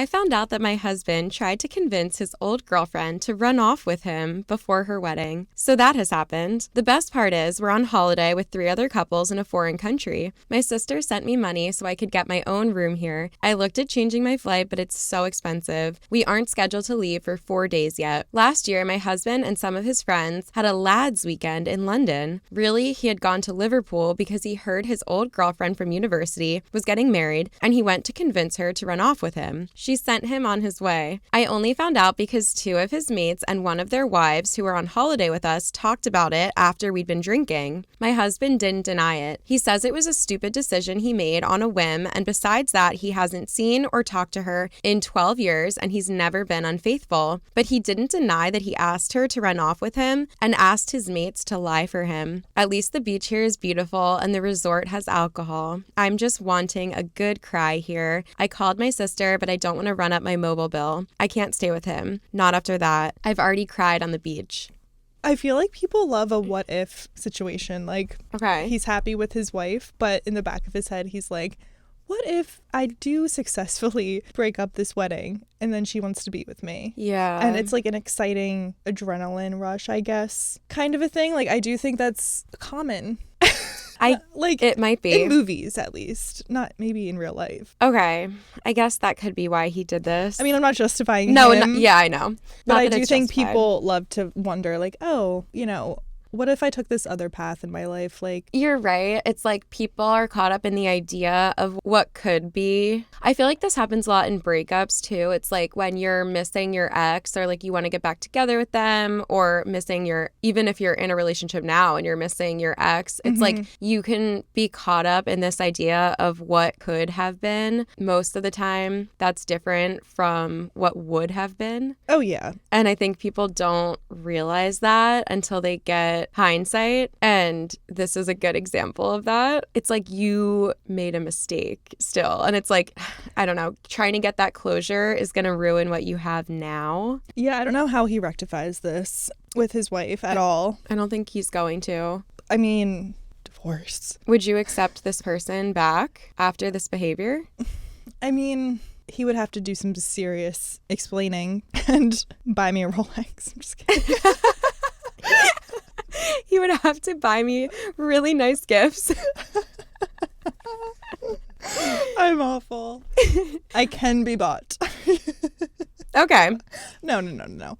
I found out that my husband tried to convince his old girlfriend to run off with him before her wedding. So that has happened. The best part is we're on holiday with 3 other couples in a foreign country. My sister sent me money so I could get my own room here. I looked at changing my flight, but it's so expensive. We aren't scheduled to leave for 4 days yet. Last year, my husband and some of his friends had a lads weekend in London. Really, he had gone to Liverpool because he heard his old girlfriend from university was getting married, and he went to convince her to run off with him. She sent him on his way. I only found out because 2 of his mates and one of their wives who were on holiday with us talked about it after we'd been drinking. My husband didn't deny it. He says it was a stupid decision he made on a whim, and besides that, he hasn't seen or talked to her in 12 years and he's never been unfaithful. But he didn't deny that he asked her to run off with him and asked his mates to lie for him. At least the beach here is beautiful and the resort has alcohol. I'm just wanting a good cry here. I called my sister, but I don't want to run up my mobile bill. I can't stay with him. Not after that. I've already cried on the beach. I feel like people love a what if situation. Like, okay, he's happy with his wife, but in the back of his head, he's like, what if I do successfully break up this wedding and then she wants to be with me? Yeah. And it's like an exciting adrenaline rush, I guess, kind of a thing. Like, I do think that's common. Like, it might be. In movies, at least. Not maybe in real life. Okay. I guess that could be why he did this. I mean, I'm not justifying no, him. Yeah, I know. But I do think people love to wonder, like, oh, you know, what if I took this other path in my life? Like, you're right. It's like people are caught up in the idea of what could be. I feel like this happens a lot in breakups too. It's like when you're missing your ex, or like you want to get back together with them, or missing even if you're in a relationship now and you're missing your ex, it's like you can be caught up in this idea of what could have been. Most of the time that's different from what would have been. Oh yeah. And I think people don't realize that until they get hindsight, and this is a good example of that. It's like you made a mistake still, and it's like, I don't know, trying to get that closure is going to ruin what you have now. Yeah, I don't know how he rectifies this with his wife at all. I don't think he's going to. I mean, divorce. Would you accept this person back after this behavior? I mean, he would have to do some serious explaining and buy me a Rolex. I'm just kidding. He would have to buy me really nice gifts. I'm awful. I can be bought. Okay. No.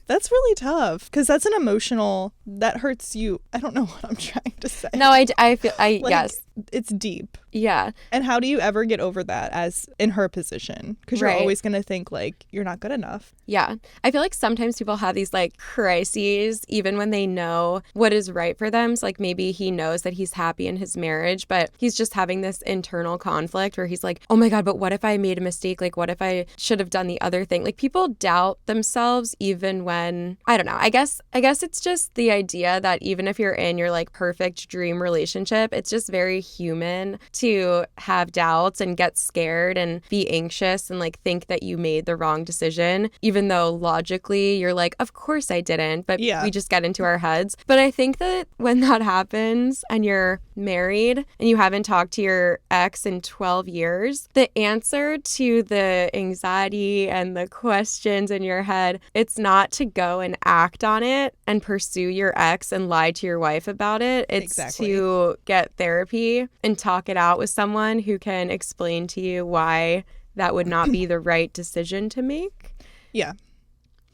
That's really tough because that's an emotional, that hurts you. I don't know what I'm trying to say. No, I feel, like, yes. It's deep. Yeah. And how do you ever get over that as in her position? Because you're always going to think like you're not good enough. Yeah. I feel like sometimes people have these like crises even when they know what is right for them. So like maybe he knows that he's happy in his marriage, but he's just having this internal conflict where he's like, oh my God, but what if I made a mistake? Like what if I should have done the other thing? Like people doubt themselves even when, I don't know. I guess it's just the idea that even if you're in your like perfect dream relationship, it's just very human to have doubts and get scared and be anxious and like think that you made the wrong decision, even though logically you're like, of course I didn't, but we just get into our heads. But I think that when that happens and you're married and you haven't talked to your ex in 12 years, the answer to the anxiety and the questions in your head, it's not to go and act on it and pursue your ex and lie to your wife about it. It's to get therapy and talk it out with someone who can explain to you why that would not be the right decision to make. Yeah.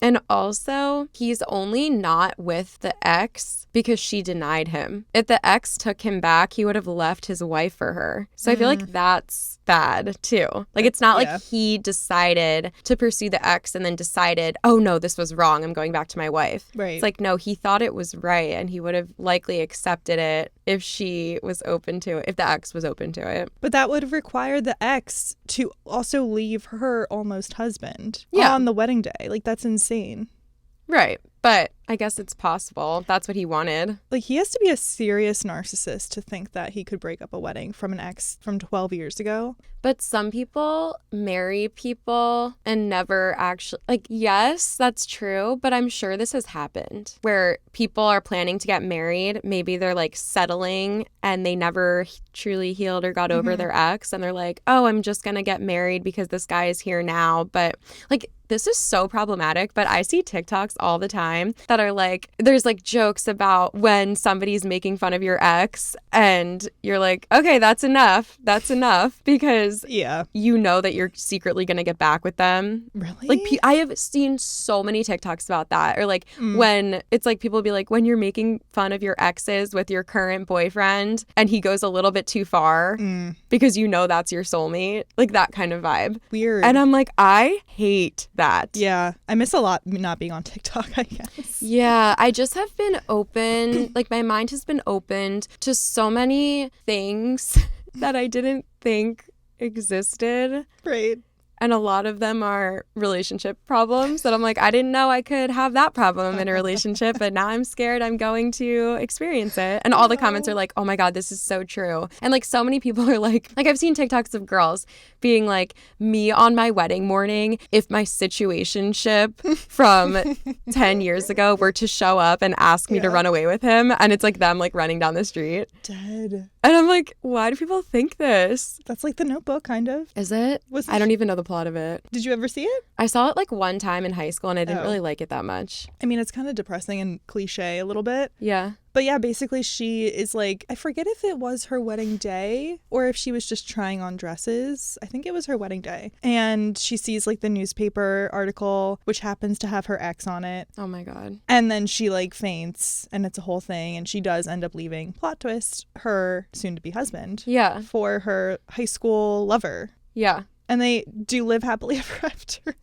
And also, he's only not with the ex because she denied him. If the ex took him back, he would have left his wife for her. So I feel like that's bad too. Like it's not like he decided to pursue the ex and then decided, oh no, this was wrong, I'm going back to my wife. Right. It's like, no, he thought it was right and he would have likely accepted it if she was open to it, if the ex was open to it. But that would require the ex to also leave her almost husband on the wedding day. Like that's insane. Right. But I guess it's possible. That's what he wanted. Like, he has to be a serious narcissist to think that he could break up a wedding from an ex from 12 years ago. But some people marry people and never actually, like, yes, that's true, but I'm sure this has happened where people are planning to get married. Maybe they're like settling and they never truly healed or got over their ex. And they're like, oh, I'm just going to get married because this guy is here now. But like, this is so problematic, but I see TikToks all the time that are like, there's like jokes about when somebody's making fun of your ex and you're like, okay, that's enough. That's enough because you know that you're secretly going to get back with them. Really? Like, I have seen so many TikToks about that. Or like when it's like people be like, when you're making fun of your exes with your current boyfriend and he goes a little bit too far because you know that's your soulmate, like that kind of vibe. Weird. And I'm like, I hate that. Yeah. I miss a lot not being on TikTok, I guess. Yeah. I just have been open, like my mind has been opened to so many things that I didn't think existed. Right. And a lot of them are relationship problems that I'm like, I didn't know I could have that problem in a relationship, but now I'm scared I'm going to experience it. And all the comments are like, oh my God, this is so true. And like so many people are like I've seen TikToks of girls being like, me on my wedding morning, if my situationship from 10 years ago were to show up and ask me to run away with him. And it's like them like running down the street. Dead. And I'm like, why do people think this? That's like The Notebook, kind of. Is it? I don't even know the plot of it. Did you ever see it? I saw it like one time in high school and I didn't really like it that much. I mean, it's kind of depressing and cliche a little bit. Yeah. But yeah, basically she is like, I forget if it was her wedding day or if she was just trying on dresses. I think it was her wedding day. And she sees like the newspaper article, which happens to have her ex on it. Oh my God. And then she like faints and it's a whole thing. And she does end up leaving, plot twist, her soon-to-be husband. Yeah. For her high school lover. Yeah. And they do live happily ever after.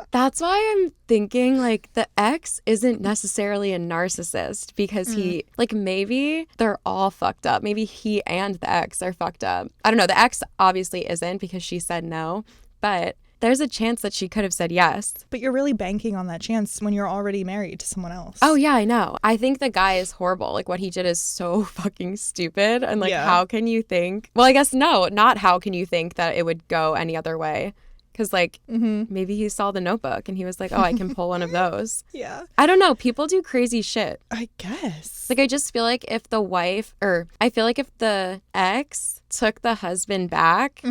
That's why I'm thinking like the ex isn't necessarily a narcissist because he like maybe they're all fucked up. Maybe he and the ex are fucked up. I don't know. The ex obviously isn't because she said no, but there's a chance that she could have said yes. But you're really banking on that chance when you're already married to someone else. Oh, yeah, I know. I think the guy is horrible. Like, what he did is so fucking stupid. And, like, how can you think? Well, I guess no, not how can you think that it would go any other way? Because, like, maybe he saw The Notebook and he was like, oh, I can pull one of those. Yeah. I don't know. People do crazy shit. I guess. Like, I just feel like if the wife, or I feel like if the ex took the husband back,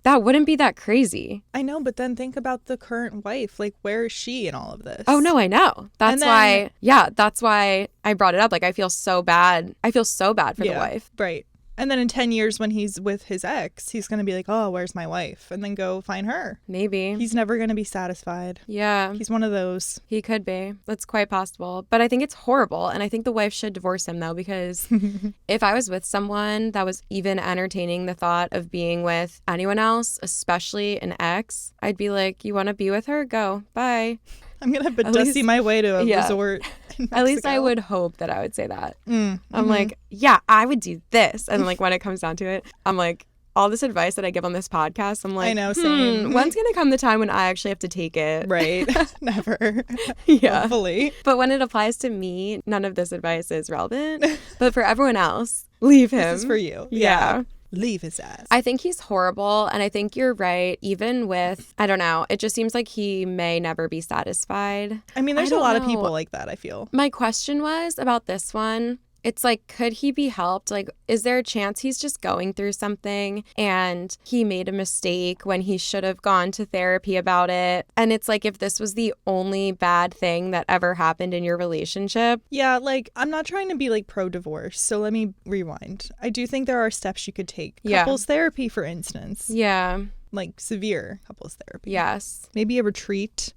that wouldn't be that crazy. I know, but then think about the current wife. Like, where is she in all of this? Oh, no, I know. That's why I brought it up. Like, I feel so bad. I feel so bad for the wife. Right. And then in 10 years when he's with his ex, he's going to be like, oh, where's my wife? And then go find her. Maybe. He's never going to be satisfied. Yeah. He's one of those. He could be. That's quite possible. But I think it's horrible. And I think the wife should divorce him, though, because if I was with someone that was even entertaining the thought of being with anyone else, especially an ex, I'd be like, you want to be with her? Go. Bye. I'm going to have to dusty my way to a resort in Mexico. At least I would hope that I would say that. I'm like, yeah, I would do this. And like when it comes down to it, I'm like, all this advice that I give on this podcast, I'm like, I know, same. When's going to come the time when I actually have to take it? Right. Never. Yeah. Hopefully. But when it applies to me, none of this advice is relevant. But for everyone else, leave him. This is for you. Yeah. Leave his ass. I think he's horrible. And I think you're right. Even with, I don't know, it just seems like he may never be satisfied. I mean, there's a lot of people like that, I feel. My question was about this one. It's like, could he be helped? Like, is there a chance he's just going through something and he made a mistake when he should have gone to therapy about it? And it's like, if this was the only bad thing that ever happened in your relationship. Yeah, like, I'm not trying to be like pro-divorce, so let me rewind. I do think there are steps you could take. Couples therapy, for instance. Yeah. Like severe couples therapy. Yes. Maybe a retreat.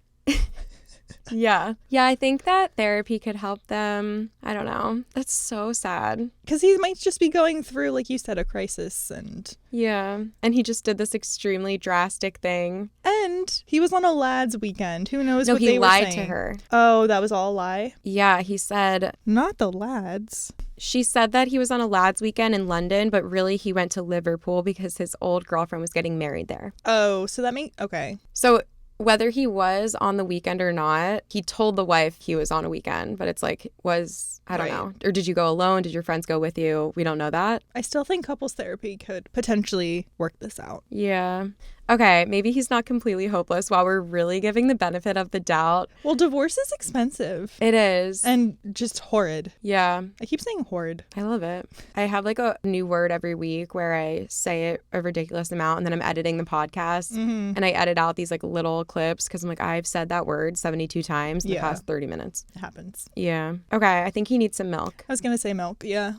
Yeah. Yeah, I think that therapy could help them. I don't know. That's so sad. Because he might just be going through, like you said, a crisis and... Yeah. And he just did this extremely drastic thing. And he was on a lad's weekend. Who knows what they were saying. No, he lied to her. Oh, that was all a lie? Yeah, he said... Not the lads. She said that he was on a lad's weekend in London, but really he went to Liverpool because his old girlfriend was getting married there. Oh, so that means... Okay. So... whether he was on the weekend or not, he told the wife he was on a weekend, but it's like, I don't know. Or did you go alone? Did your friends go with you? We don't know that. I still think couples therapy could potentially work this out. Yeah. Okay, maybe he's not completely hopeless while we're really giving the benefit of the doubt. Well, divorce is expensive. It is. And just horrid. Yeah. I keep saying horrid. I love it. I have like a new word every week where I say it a ridiculous amount and then I'm editing the podcast and I edit out these like little clips because I'm like, I've said that word 72 times in the past 30 minutes. It happens. Yeah. Okay, I think he needs some milk. I was going to say milk, yeah.